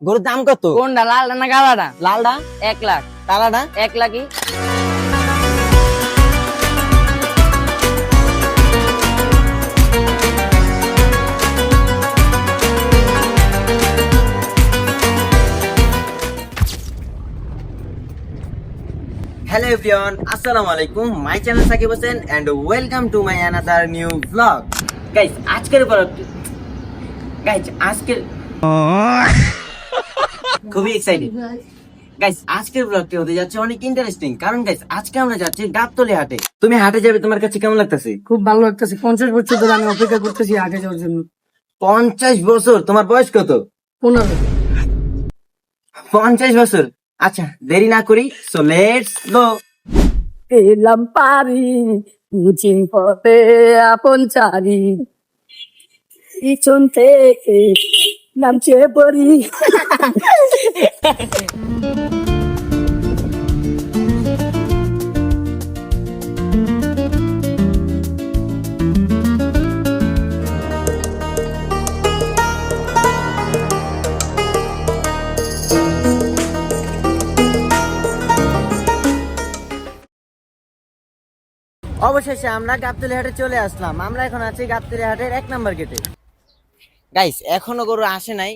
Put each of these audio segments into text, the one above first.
গরুর দাম কত? কোনটা, লালটা না কালাটা? লালটা। 1 লাখ। কালাটা? 1 লাখই। হ্যালো এভরিওয়ান, আসসালামু আলাইকুম। My channel Sakib Hossain and welcome to my another new blog. Guys আজকের খুবই এক্সাইটেড। গাইস আজকের ব্লগটি হতে যাচ্ছে অনেক ইন্টারেস্টিং, কারণ গাইস আজকে আমরা যাচ্ছি গাবতলী হাটে। তুমি হাটে যাবে, তোমার কাছে কেমন লাগতেছে? খুব ভালো লাগতেছে। 50 বছর ধরে আমি অপেক্ষা করতেছি আগে যাওয়ার জন্য। 50 বছর? তোমার বয়স কত? 15। 50 বছর? আচ্ছা দেরি না করি, সো লেটস গো। এলাম পারি বুঝি পথে আপন চারি, পিছন থেকে নামছে পড়ি। অবশেষে আমরা গাবতলী হাটে চলে আসলাম। আমরা এখন আছি গাবতলী হাটের 1 নম্বর গেটে। গাইস এখনো গরু আসে নাই,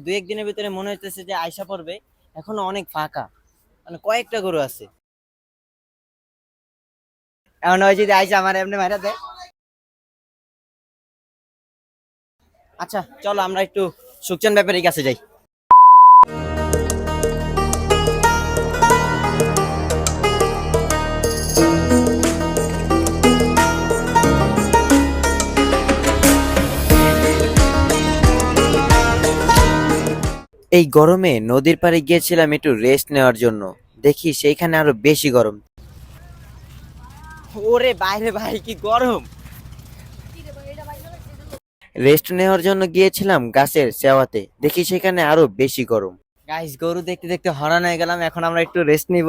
দুই এক দিনের ভিতরে মনে হইতেছে যে আইসা পড়বে। এখনো অনেক ফাঁকা, মানে কয়েকটা গরু আছে। এখন ওই যদি আইসা আমার এমনি মারা দেয়। আচ্ছা চলো আমরা একটু সুখচান ব্যাপারীর কাছে যাই। এই গরমে নদীর পাড়ে গিয়েছিলাম একটু রেস্ট নেওয়ার জন্য, দেখি সেইখানে আরো বেশি গরম। ওরে বাইরে ভাই কি গরম! রেস্ট নেওয়ার জন্য গিয়েছিলাম গাছের সেওয়াতে, দেখি সেখানে আরো বেশি গরম। গাইস গরু দেখতে দেখতে হরান হয়ে গেলাম, এখন আমরা একটু রেস্ট নিব।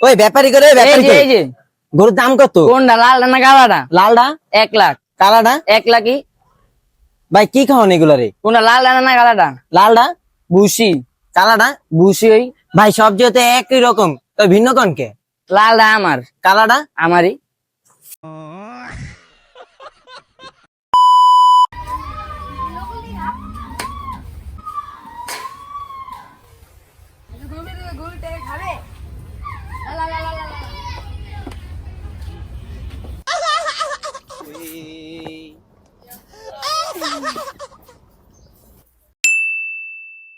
ওই ব্যাপারী করে, ব্যাপারী করে। এই যে গরুর দাম কত? কোনটা, লালটা না কালাটা? লালটা। 1 লাখ। কালাটা? 1 লাখই। ভাই কি খাওয়ান এগুলো রে? কোনটা, লালটা না কালাটা? লালটা। বুসি। কালাটা? বুসি ওই। ভাই সব যেহেতু একই রকম, তো ভিন্ন কনকে? লালটা আমার। কালাটা? আমারই।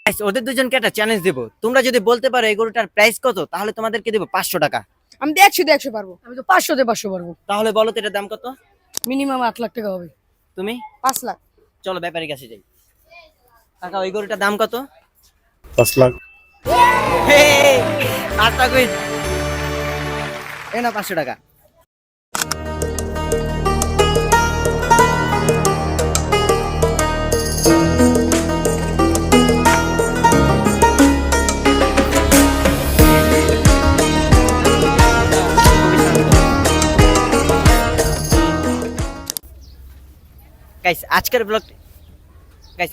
Guys, ওদের দুজনকে একটা চ্যালেঞ্জ দেবো। তোমরা যদি বলতে পারো এই গরুটার প্রাইস কত, তাহলে তোমাদেরকে দেবো 500 টাকা। আমি তো 100 পারবো। আমি তো 500 পারবো। তাহলে বলো তো এটার দাম কত? মিনিমাম 8 লাখ টাকা হবে। তুমি? 5 লাখ। চলো ব্যাপারীর কাছে যাই। কাকা ওই গরুটার দাম কত? 5 লাখ। আটটা কই? এই না 500 টাকা। গাইস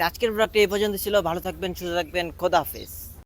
আজকের ব্লগটি এই পর্যন্ত ছিল। ভালো থাকবেন, সুস্থ থাকবেন, খোদা হাফেজ।